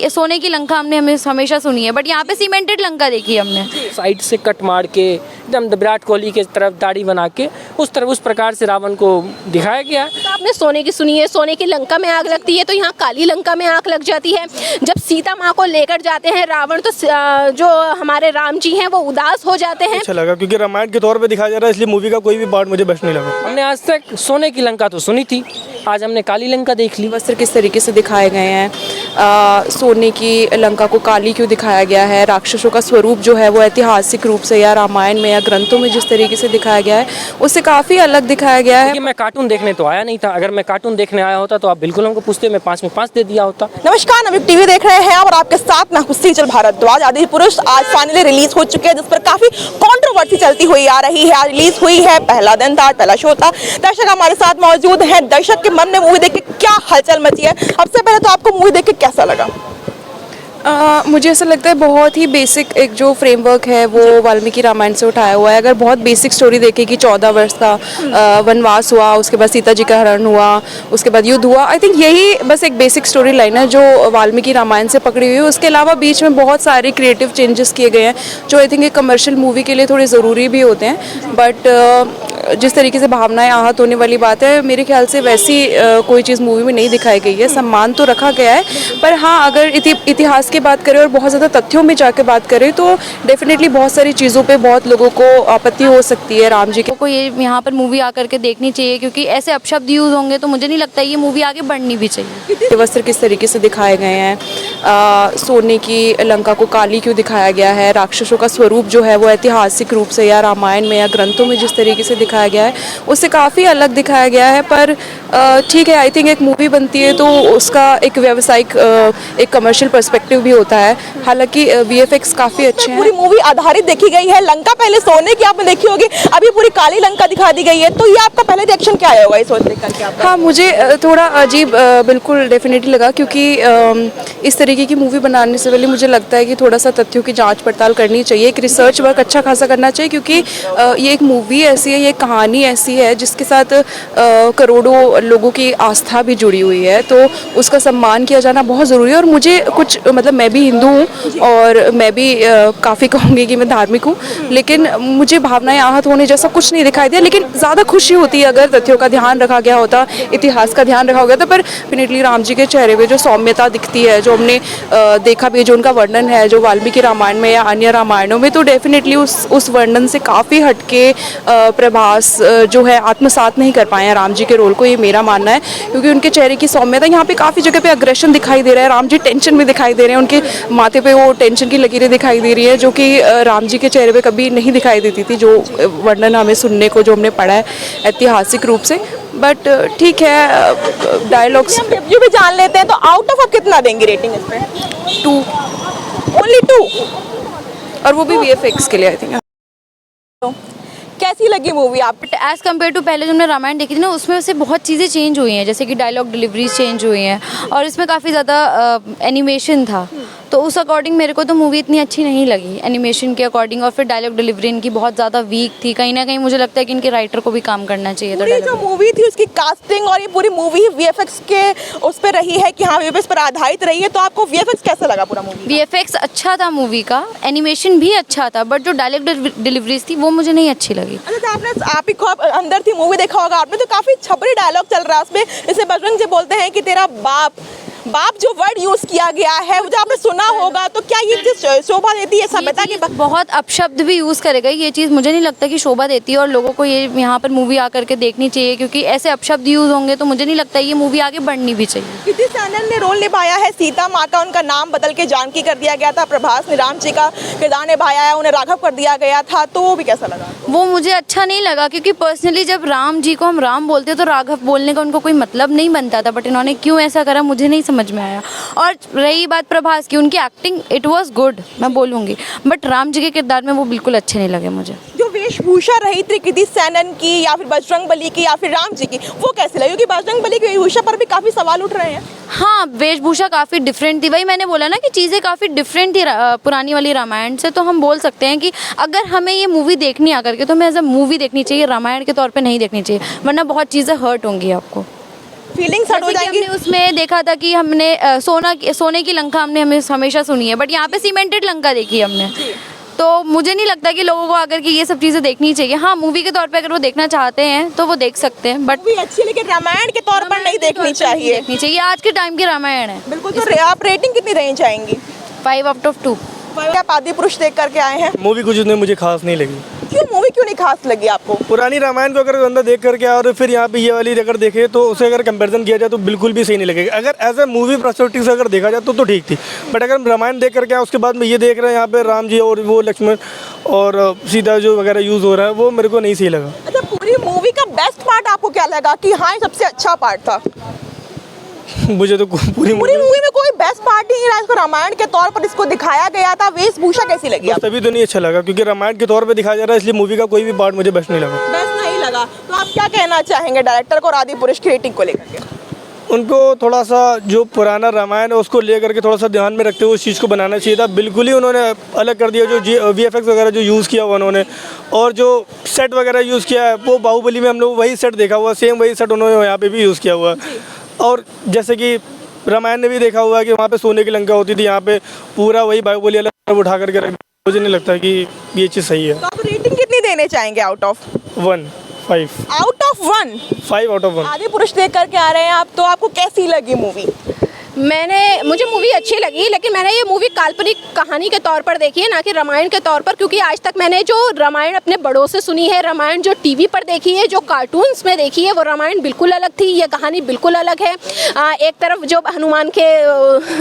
सोने की लंका हमने हमेशा सुनी है, बट यहाँ पे सीमेंटेड लंका देखी है हमने। साइड से कट मार के एकदम विराट कोहली के तरफ दाढ़ी बना के उस प्रकार से रावण को दिखाया गया है। तो आपने सोने की सुनी है, सोने की लंका में आग लगती है, तो यहाँ काली लंका में आग लग जाती है। जब सीता माँ को लेकर जाते हैं रावण, तो जो हमारे राम जी हैं वो उदास हो जाते हैं। अच्छा लगा क्योंकि रामायण के तौर पे दिखाया जा रहा है, इसलिए मूवी का कोई भी पार्ट मुझे बेस्ट नहीं लगा। हमने आज तक सोने की लंका तो सुनी थी, आज हमने काली लंका देख ली। वस्त्र किस तरीके से दिखाए गए हैं, सोने की लंका को काली क्यों दिखाया गया है, राक्षसों का स्वरूप जो है वो ऐतिहासिक रूप से या रामायण में या ग्रंथों में जिस तरीके से दिखाया गया है उससे काफ़ी अलग दिखाया गया है। मैं कार्टून देखने तो आया नहीं था, अगर मैं कार्टून देखने आया होता तो आप बिल्कुल हमको पूछते, मैं 5 में 5 दे दिया होता। नमस्कार, नवयुग टीवी देख रहे हैं और आपके साथ मैं सेजल भारद्वाज। आदि पुरुष आज फाइनली रिलीज हो चुके हैं, जिस पर काफी कंट्रोवर्सी चलती हुई आ रही है। आज रिलीज हुई है, पहला दिन था, पहला शो था। दर्शक हमारे साथ मौजूद हैं। दर्शक के मन में मूवी देख के क्या हलचल मची है? सबसे पहले तो आपको मूवी देख के कैसा लगा? मुझे ऐसा लगता है बहुत ही बेसिक एक जो फ्रेमवर्क है वो वाल्मीकि रामायण से उठाया हुआ है। अगर बहुत बेसिक स्टोरी देखें कि 14 वर्ष का वनवास हुआ, उसके बाद सीता जी का हरण हुआ, उसके बाद युद्ध हुआ, आई थिंक यही बस एक बेसिक स्टोरी लाइन है जो वाल्मीकि रामायण से पकड़ी हुई है। उसके अलावा बीच में बहुत सारे क्रिएटिव चेंजेस किए गए हैं जो आई थिंक एक कमर्शियल मूवी के लिए थोड़े ज़रूरी भी होते हैं। बट जिस तरीके से भावनाएं आहत होने वाली बात है, मेरे ख्याल से वैसी कोई चीज़ मूवी में नहीं दिखाई गई है। सम्मान तो रखा गया है, पर हाँ अगर इतिहास की बात करें और बहुत ज़्यादा तथ्यों में जाके बात करें तो डेफिनेटली बहुत सारी चीज़ों पे बहुत लोगों को आपत्ति हो सकती है राम जी को ये यहाँ पर मूवी आकर के देखनी चाहिए, क्योंकि ऐसे अपशब्द यूज़ होंगे तो मुझे नहीं लगता ये मूवी आगे बढ़नी भी चाहिए। वस्त्र किस तरीके से दिखाए गए हैं, सोने की लंका को काली क्यों दिखाया गया है, राक्षसों का स्वरूप जो है वो ऐतिहासिक रूप से या रामायण में या ग्रंथों में जिस तरीके से दिखाया गया है उससे काफ़ी अलग दिखाया गया है। पर ठीक है, आई थिंक एक मूवी बनती है तो उसका एक व्यावसायिक एक कमर्शियल पर्सपेक्टिव भी होता है। हालांकि VFX काफ़ी अच्छे हैं। पूरी मूवी आधारित देखी गई है। लंका पहले सोने की आपने देखी होगी, अभी पूरी काली लंका दिखा दी गई है, तो ये आपका पहले रिएक्शन क्या आया होगा इस सोच देख करके आपका? हाँ, मुझे थोड़ा अजीब बिल्कुल डेफिनेटली लगा, क्योंकि इस तरीके की मूवी बनाने से पहले मुझे लगता है कि थोड़ा सा तथ्यों की जांच पड़ताल करनी चाहिए, एक रिसर्च वर्क अच्छा खासा करना चाहिए, क्योंकि ये एक मूवी ऐसी है, ये कहानी ऐसी है जिसके साथ करोड़ों लोगों की आस्था भी जुड़ी हुई है, तो उसका सम्मान किया जाना बहुत ज़रूरी है। और मुझे कुछ मतलब मैं भी हिंदू हूँ और मैं भी काफ़ी कहूँगी कि मैं धार्मिक हूँ, लेकिन मुझे भावनाएं आहत होने जैसा कुछ नहीं दिखाई दिया। लेकिन ज़्यादा खुशी होती है अगर तथ्यों का ध्यान रखा गया होता, इतिहास का ध्यान रखा गया था। पर डेफिनेटली राम जी के चेहरे पे जो सौम्यता दिखती है, जो हमने देखा भी, जो उनका वर्णन है जो वाल्मीकि रामायण में या अन्य रामायणों में, तो डेफिनेटली उस वर्णन से काफ़ी हटके प्रभास जो है आत्मसात नहीं कर पाए हैं राम जी के रोल को, ये मेरा मानना है। क्योंकि उनके चेहरे की सौम्यता, यहाँ पे काफ़ी जगह पे अग्रेशन दिखाई दे रहा है, राम जी टेंशन में दिखाई दे रहे हैं, उनके माथे पे वो टेंशन की लकीरें दिखाई दे रही है जो कि राम जी के चेहरे पे कभी नहीं दिखाई देती थी, जो वर्णन हमें सुनने को, जो हमने पढ़ा है ऐतिहासिक रूप से। बट ठीक है, डायलॉग्स रिव्यू भी जान लेते हैं, तो आउट ऑफ आप कितना देंगे रेटिंग इस पे? 2, ओनली 2? और वो भी VFX के लिए आई थिंक। कैसी लगी मूवी आप? बट एज़ कम्पेयर टू पहले जो हमने रामायण देखी थी ना, उसमें से बहुत चीज़ें चेंज हुई हैं, जैसे कि डायलॉग डिलीवरीज चेंज हुई हैं और इसमें काफ़ी ज़्यादा एनिमेशन था, तो उस अकॉर्डिंग मेरे को तो मूवी इतनी अच्छी नहीं लगी एनिमेशन के अकॉर्डिंग। और फिर डायलॉग डिलीवरी इनकी बहुत ज़्यादा वीक थी, कहीं ना कहीं मुझे लगता है कि इनके राइटर को भी काम करना चाहिए था। पूरी जो मूवी थी उसकी कास्टिंग और ये पूरी मूवी VFX के उस पर रही है कि हाँ VFX पर आधारित रही है, तो आपको VFX कैसा लगा पूरा मूवी? VFX अच्छा था मूवी का, एनिमेशन भी अच्छा था, बट जो डायलॉग डिलीवरीज थी वो मुझे नहीं अच्छी लगी। अच्छा, आप ही खूब अंदर थी, मूवी देखा होगा आपने, तो काफी छपरी डायलॉग चल रहा है उसमें, जैसे बजरंग जी बोलते हैं कि तेरा बाप जो वर्ड यूज किया गया है वो जो आपने सुना होगा, तो क्या ये चीज शोभा देती है सभ्यता की? बहुत अपशब्द भी यूज करेगा, ये चीज मुझे नहीं लगता कि शोभा देती है, और लोगों को ये यहाँ पर मूवी आकर के देखनी चाहिए, क्योंकि ऐसे अपशब्द यूज होंगे तो मुझे नहीं लगता ये मूवी आगे बढ़नी भी चाहिए। कृति सैनन ने रोल निभाया है सीता माँ का, उनका नाम बदल के जानकी कर दिया गया था। प्रभास ने राम जी का किरदार निभाया है, उन्हें राघव कर दिया गया था, तो वो भी कैसा लगा? वो मुझे अच्छा नहीं लगा, क्योंकि पर्सनली जब राम जी को हम राम बोलते तो राघव बोलने का उनको कोई मतलब नहीं बनता था, बट इन्होंने क्यों ऐसा करा मुझे नहीं समझ में आया। और रही बात प्रभास की, उनकी एक्टिंग इट वाज गुड मैं बोलूँगी, बट राम जी के किरदार में वो बिल्कुल अच्छे नहीं लगे मुझे। जो वेशभूषा रही थी कृति सैनन की या फिर बजरंग बली की या फिर राम जी की, वो कैसी लगी? क्योंकि बजरंग बली की वेशभूषा पर भी काफ़ी सवाल उठ रहे हैं। हाँ, वेशभूषा काफ़ी डिफरेंट थी, वही मैंने बोला ना कि चीज़ें काफ़ी डिफरेंट थी पुरानी वाली रामायण से, तो हम बोल सकते हैं कि अगर हमें ये मूवी देखनी आकर के तो हमें एज अ मूवी देखनी चाहिए, रामायण के तौर पे नहीं देखनी चाहिए, वरना बहुत चीज़ें हर्ट होंगी आपको। फीलिंग्स हट हो जैसे कि जाएंगी। हमने उसमें देखा था कि हमने सोने की लंका हमने हमेशा सुनी है, बट यहाँ पे सीमेंटेड लंका देखी हमने। तो मुझे नहीं लगता कि लोगों को आकर के ये सब चीज़ें देखनी चाहिए। हाँ, मूवी के तौर पे अगर वो देखना चाहते हैं तो वो देख सकते हैं, बट भी अच्छी, लेकिन रामायण के तौर पर नहीं देखनी चाहिए। देखनी चाहिए, आज के टाइम की रामायण है। बिल्कुल। तो आप रेटिंग कितनी देनी चाहेंगी? 5/2। आप आदिपुरुष देख करके आए हैं, मूवी कुछ उसने मुझे खास नहीं लगी। मूवी क्यों नहीं खास लगी आपको? पुरानी रामायण को अगर बंदा देख करके आए और फिर यहाँ पे ये वाली अगर देखे तो उसे अगर कंपैरिजन किया जाए तो बिल्कुल भी सही नहीं लगेगा। अगर एज ए मूवी पर्सपेक्टिव से अगर देखा जाए तो ठीक थी, बट अगर हम रामायण देख करके आए उसके बाद में ये देख रहे हैं यहाँ पे राम जी और वो लक्ष्मण और सीता जो वगैरह यूज़ हो रहा है, वो मेरे को नहीं सही लगा। अच्छा, पूरी मूवी का बेस्ट पार्ट आपको क्या लगा कि हाँ ये सबसे अच्छा पार्ट था? मुझे तो पूरी मूवी में कोई बेस्ट पार्ट नहीं रहा। इसको रामायण के तौर पर इसको दिखाया गया था। वेशभूषा कैसी लगी आपको? तभी तो नहीं अच्छा लगा क्योंकि रामायण के तौर पे दिखाया जा रहा है, इसलिए मूवी का कोई भी पार्ट मुझे बेस्ट नहीं लगा। बेस्ट नहीं लगा। तो आप क्या कहना चाहेंगे डायरेक्टर को और आदिपुरुष की रेटिंग को लेकर के? उनको थोड़ा सा जो पुराना रामायण है उसको लेकर के थोड़ा सा ध्यान में रखते हुए उस चीज़ को बनाना चाहिए था। बिल्कुल ही उन्होंने अलग कर दिया। जो VFX वगैरह जो यूज़ किया हुआ उन्होंने और जो सेट वगैरह यूज़ किया है, वो बाहुबली में हम लोग वही सेट देखा हुआ, सेम वही सेट उन्होंने यहाँ पे भी यूज़ किया हुआ है। और जैसे कि रामायण ने भी देखा हुआ है कि वहाँ पे सोने की लंका होती थी, यहाँ पे पूरा वही बाहुबली अलग उठा करके रख। मुझे नहीं लगता कि ये चीज़ सही है। तो आप रेटिंग कितनी देने चाहेंगे out of 5 out of 1? 5 out of 1। Adipurush देख करके आ रहे हैं आप, तो आपको कैसी लगी मूवी? मुझे मूवी अच्छी लगी, लेकिन मैंने ये मूवी काल्पनिक कहानी के तौर पर देखी है, ना कि रामायण के तौर पर। क्योंकि आज तक मैंने जो रामायण अपने बड़ों से सुनी है, रामायण जो टीवी पर देखी है, जो कार्टून्स में देखी है, वो रामायण बिल्कुल अलग थी। ये कहानी बिल्कुल अलग है। एक तरफ जो हनुमान के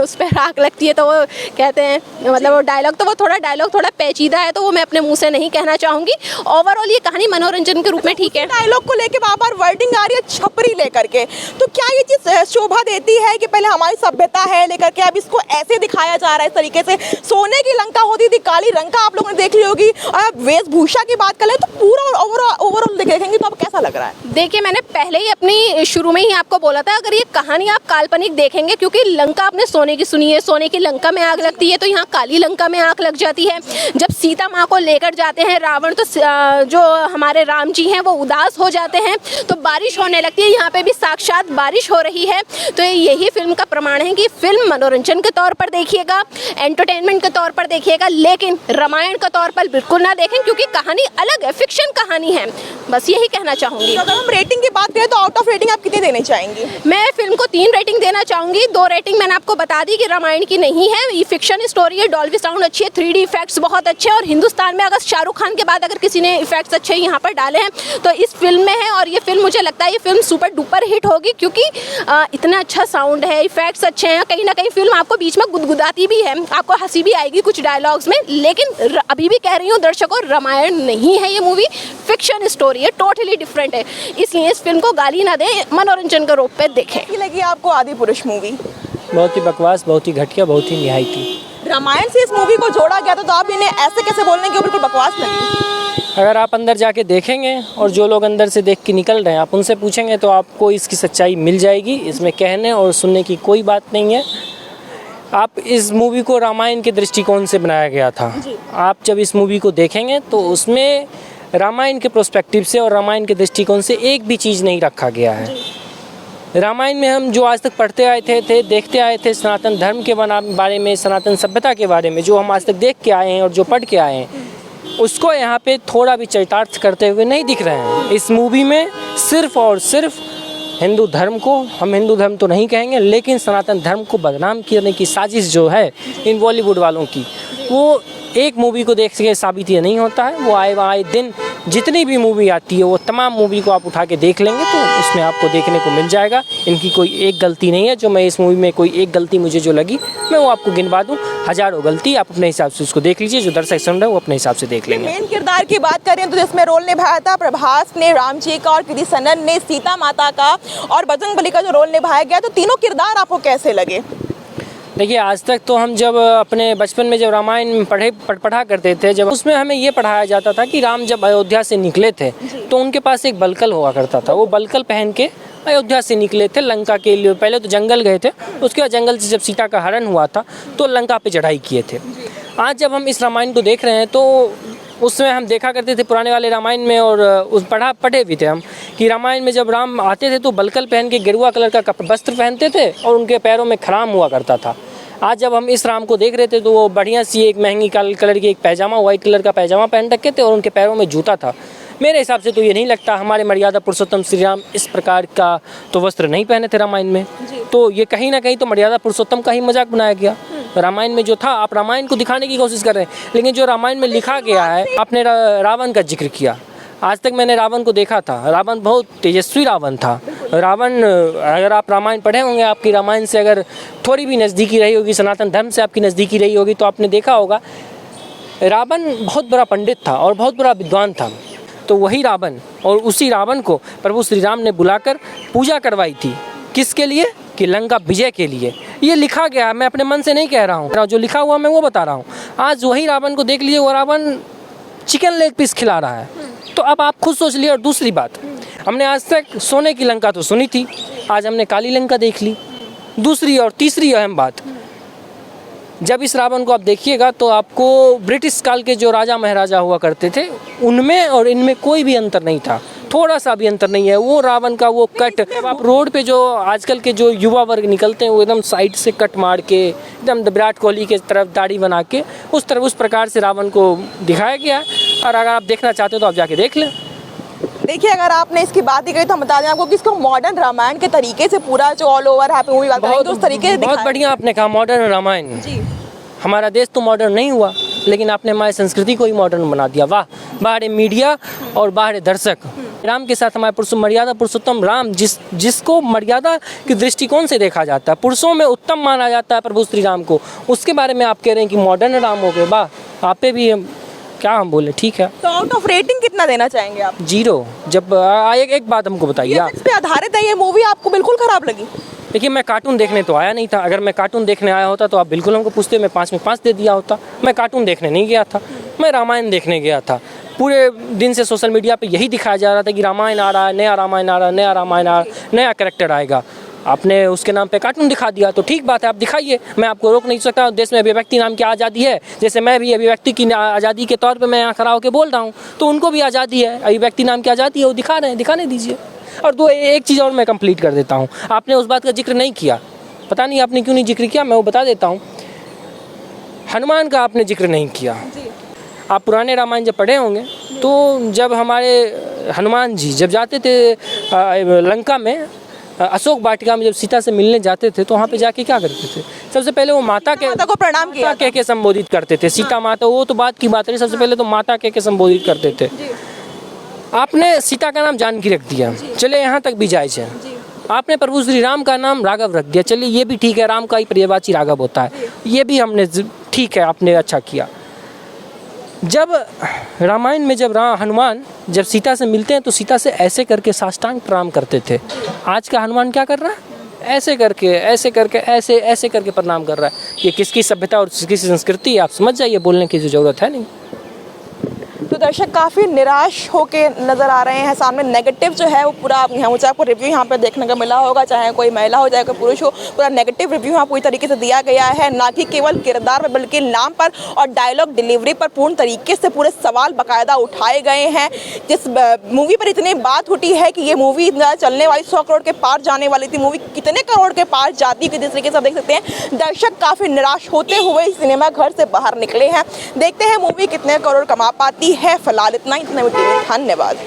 उस पर आग लगती है तो वो कहते हैं, मतलब वो डायलॉग थोड़ा पेचीदा है, तो वो मैं अपने मुँह से नहीं कहना चाहूँगी। ओवरऑल ये कहानी मनोरंजन के रूप में ठीक है। डायलॉग को लेके बार बार वर्डिंग आ रही है छपरी लेकर के, तो क्या ये चीज़ शोभा देती है कि पहले हमारी सभ्यता है लेकर के अब इसको ऐसे दिखाया जा रहा है? इस तरीके से सोने की लंका होती थी, काली लंका आप लोगों ने देख ली होगी। और अब वेशभूषा की बात करें तो पूरा ओवरऑल देखेंगे तो अब कैसा लग रहा है? देखिए, मैंने पहले ही अपनी शुरू में ही आपको बोला था, अगर ये कहानी आप काल्पनिक देखेंगे, क्योंकि लंका आपने सोने की सुनी है, सोने की लंका में आग लगती है, तो यहाँ काली लंका में आग लग जाती है। जब सीता माँ को लेकर जाते हैं रावण, तो जो हमारे राम जी हैं वो उदास हो जाते हैं, तो बारिश होने लगती है। यहाँ पे भी साक्षात बारिश हो रही है। तो यही फिल्म का प्रमाण है कि फिल्म मनोरंजन के तौर पर देखिएगा, एंटरटेनमेंट के तौर पर देखिएगा, लेकिन रामायण के तौर पर बिल्कुल ना देखें, क्योंकि कहानी अलग है, फिक्शन कहानी है। बस यही कहना चाहूँगी। तो अगर हम रेटिंग की बात करें तो आउट ऑफ रेटिंग आप कितनी देने चाहेंगी? मैं फिल्म को 3 रेटिंग देना चाहूँगी। 2 रेटिंग मैंने आपको बता दी कि रामायण की नहीं है, ये फिक्शन स्टोरी है। डॉल्बी साउंड अच्छी है, 3D इफेक्ट्स बहुत अच्छे हैं, और हिंदुस्तान में अगर शाहरुख खान के बाद अगर किसी ने इफेक्ट्स अच्छे यहाँ पर डाले हैं तो इस फिल्म में है। और ये फिल्म, मुझे लगता है ये फिल्म सुपर डुपर हिट होगी, क्योंकि इतना अच्छा साउंड है, इफेक्ट्स अच्छे हैं। कहीं ना कहीं फिल्म आपको बीच में गुदगुदाती भी है, आपको हंसी भी आएगी कुछ डायलॉग्स में, लेकिन अभी भी कह रही हूँ दर्शकों, रामायण नहीं है ये मूवी, फिक्शन स्टोरी है, टोटली डिफरेंट है। इसलिए इस फिल्म को गाली ना दें, मनोरंजन के रूप पे देखें। कैसी लगी आपको आदिपुरुष मूवी? बहुत ही बकवास, बहुत ही घटिया, बहुत ही निहायती। रामायण से इस मूवी को जोड़ा गया तो आप इन्हें ऐसे कैसे बोलने की बिल्कुल बकवास लगी? अगर आप अंदर जाके देखेंगे और जो लोग अंदर से देख के निकल रहे हैं, आप उनसे पूछेंगे तो आपको इसकी सच्चाई मिल जाएगी। इसमें कहने और सुनने की कोई बात नहीं है। आप इस मूवी को रामायण के दृष्टिकोण से बनाया गया था। आप जब इस मूवी को देखेंगे तो उसमें रामायण के प्रोस्पेक्टिव से और रामायण के दृष्टिकोण से एक भी चीज़ नहीं रखा गया है। रामायण में हम जो आज तक पढ़ते आए थे देखते आए थे, सनातन धर्म के बारे में, सनातन सभ्यता के बारे में, जो हम आज तक देख के आए हैं और जो पढ़ के आए हैं, उसको यहाँ पे थोड़ा भी चरितार्थ करते हुए नहीं दिख रहे हैं। इस मूवी में सिर्फ और सिर्फ हिंदू धर्म को, हम हिंदू धर्म तो नहीं कहेंगे, लेकिन सनातन धर्म को बदनाम करने की साजिश जो है इन बॉलीवुड वालों की, वो एक मूवी को देख के साबित ये नहीं होता है। वो आए दिन जितनी भी मूवी आती है वो तमाम मूवी को आप उठा के देख लेंगे तो उसमें आपको देखने को मिल जाएगा। इनकी कोई एक गलती नहीं है। जो मैं इस मूवी में कोई एक गलती मुझे जो लगी मैं वो आपको गिनवा दूँ, हज़ारों गलती, आप अपने हिसाब से उसको देख लीजिए। जो दर्शक सुन रहे हैं वो अपने हिसाब से देख लेंगे। मेन किरदार की बात करें तो जिसमें रोल निभाया था प्रभास ने राम जी का और कृति सनन ने सीता माता का और बजरंगबली का जो रोल निभाया गया, तो तीनों किरदार आपको कैसे लगे? देखिए, आज तक तो हम जब अपने बचपन में जब रामायण में पढ़ा करते थे, जब उसमें हमें ये पढ़ाया जाता था कि राम जब अयोध्या से निकले थे तो उनके पास एक बलकल हुआ करता था। वो बलकल पहन के अयोध्या से निकले थे लंका के लिए। पहले तो जंगल गए थे, उसके बाद जंगल से जब सीता का हरण हुआ था तो लंका पे चढ़ाई किए थे। आज जब हम इस रामायण को देख रहे हैं तो उसमें हम देखा करते थे पुराने वाले रामायण में, और उस पढ़े भी थे हम कि रामायण में जब राम आते थे तो बलकल पहन के गेरुआ कलर का वस्त्र पहनते थे और उनके पैरों में खराम हुआ करता था। आज जब हम इस राम को देख रहे थे तो वो बढ़िया सी एक महंगी कलर की एक पैजामा, वाइट कलर का पैजामा पहन रखे थे और उनके पैरों में जूता था। मेरे हिसाब से तो ये नहीं लगता हमारे मर्यादा पुरुषोत्तम श्री राम इस प्रकार का तो वस्त्र नहीं पहने थे रामायण में। तो ये कहीं ना कहीं तो मर्यादा पुरुषोत्तम का ही मजाक बनाया गया। रामायण में जो था, आप रामायण को दिखाने की कोशिश कर रहे हैं, लेकिन जो रामायण में लिखा गया है, आपने रावण का जिक्र किया। आज तक मैंने रावण को देखा था, रावण बहुत तेजस्वी रावण था। रावण, अगर आप रामायण पढ़े होंगे, आपकी रामायण से अगर थोड़ी भी नज़दीकी रही होगी, सनातन धर्म से आपकी नज़दीकी रही होगी, तो आपने देखा होगा रावण बहुत बड़ा पंडित था और बहुत बड़ा विद्वान था। तो वही रावण और उसी रावण को प्रभु श्री राम ने बुलाकर पूजा करवाई थी। किसके लिए? कि लंका विजय के लिए। ये लिखा गया, मैं अपने मन से नहीं कह रहा हूँ, जो लिखा हुआ मैं वो बता रहा हूँ। आज वही रावण को देख लीजिए, वो रावण चिकन लेग पीस खिला रहा है। तो अब आप खुद सोच लिए। और दूसरी बात, हमने आज तक सोने की लंका तो सुनी थी, आज हमने काली लंका देख ली। दूसरी और तीसरी अहम बात, जब इस रावण को आप देखिएगा तो आपको ब्रिटिश काल के जो राजा महाराजा हुआ करते थे उनमें और इनमें कोई भी अंतर नहीं था, थोड़ा सा भी अंतर नहीं है। वो रावण का वो कट, आप रोड पे जो आजकल के जो युवा वर्ग निकलते हैं वो एकदम साइड से कट मार के एकदम विराट कोहली के तरफ दाढ़ी बना के उस प्रकार से रावण को दिखाया गया है। और अगर आप देखना चाहते हो तो आप जाके देख लें। देखिए, अगर आपने इसकी बात ही कही तो हम बता दें आपको कि इसको मॉडर्न रामायण के तरीके से पूरा जो ऑल ओवर हैप्पी मूवी बात करेंगे उस तरीके से बहुत बढ़िया आपने कहा, मॉडर्न रामायण। जी, हमारा देश तो मॉडर्न नहीं हुआ, लेकिन आपने हमारी संस्कृति को ही मॉडर्न बना दिया। वाह, बाहर मीडिया और बाहर दर्शक। राम के साथ हमारे मर्यादा पुरुषोत्तम राम, जिसको मर्यादा के दृष्टिकोण से देखा जाता है, पुरुषों में उत्तम माना जाता है प्रभु श्री राम को, उसके बारे में आप कह रहे हैं कि मॉडर्न राम हो गए। वाह, आप पे भी क्या हम बोले, ठीक है। तो आउट ऑफ रेटिंग कितना देना चाहेंगे आप? 0। जब एक बात हमको बताइए, इस पे आधारित है ये मूवी, आपको बिल्कुल खराब लगी? देखिए, मैं कार्टून देखने तो आया नहीं था। अगर मैं कार्टून देखने आया होता तो आप बिल्कुल हमको पूछते, मैं 5 में 5 दे दिया होता। मैं कार्टून देखने नहीं गया था, मैं रामायण देखने गया था। पूरे दिन से सोशल मीडिया पे यही दिखाया जा रहा था कि रामायण आ रहा है, नया रामायण आ रहा है, नया रामायण आ रहा है, नया कैरेक्टर आएगा। आपने उसके नाम पे कार्टून दिखा दिया तो ठीक बात है, आप दिखाइए, मैं आपको रोक नहीं सकता। देश में अभिव्यक्ति नाम की आज़ादी है, जैसे मैं भी अभिव्यक्ति की आज़ादी के तौर पे मैं यहाँ खड़ा होकर बोल रहा हूँ, तो उनको भी आज़ादी है, अभिव्यक्ति नाम की आज़ादी है, वो दिखा रहे हैं, दिखाने दीजिए। और एक चीज़ और मैं कंप्लीट कर देता हूँ, आपने उस बात का जिक्र नहीं किया, पता नहीं आपने क्यों नहीं जिक्र किया, मैं वो बता देता हूँ। हनुमान का आपने जिक्र नहीं किया। आप पुराने रामायण जब पढ़े होंगे तो जब हमारे हनुमान जी जब जाते थे लंका में, अशोक वाटिका में जब सीता से मिलने जाते थे तो वहाँ पे जाके क्या करते थे? सबसे पहले वो माता को प्रणाम किया, कह के संबोधित करते थे। सीता माता, वो तो बात की बात है, सबसे पहले तो माता कह के संबोधित करते थे। आपने सीता का नाम जानकी रख दिया, चले यहाँ तक भी जायज़ है। आपने प्रभु श्री राम का नाम राघव रख दिया, चलिए ये भी ठीक है, राम का ही पर्यायवाची राघव होता है, ये भी हमने ठीक है, आपने अच्छा किया। जब रामायण में जब हनुमान जब सीता से मिलते हैं तो सीता से ऐसे करके साष्टांग प्रणाम करते थे। आज का हनुमान क्या कर रहा है? ऐसे करके ऐसे करके प्रणाम कर रहा है। ये किसकी सभ्यता और किसकी संस्कृति है? आप समझ जाइए, बोलने की ज़रूरत है नहीं। तो दर्शक काफ़ी निराश होके नज़र आ रहे हैं। सामने नेगेटिव जो है वो पूरा मुझे आपको रिव्यू यहाँ पे देखने को मिला होगा, चाहे कोई महिला हो चाहे कोई पुरुष हो, पूरा नेगेटिव रिव्यू यहाँ पूरी तरीके से दिया गया है, ना कि केवल किरदार पर बल्कि नाम पर और डायलॉग डिलीवरी पर पूर्ण तरीके से पूरे सवाल बाकायदा उठाए गए हैं। जिस मूवी पर इतनी बात उठी है कि ये मूवी चलने वाली 100 करोड़ के पार जाने वाली थी, मूवी कितने करोड़ के पार जाती है, जिस तरीके से देख सकते हैं दर्शक काफ़ी निराश होते हुए सिनेमा घर से बाहर निकले हैं। देखते हैं मूवी कितने करोड़ कमा पाती है। फिलहाल इतना ही, धन्यवाद।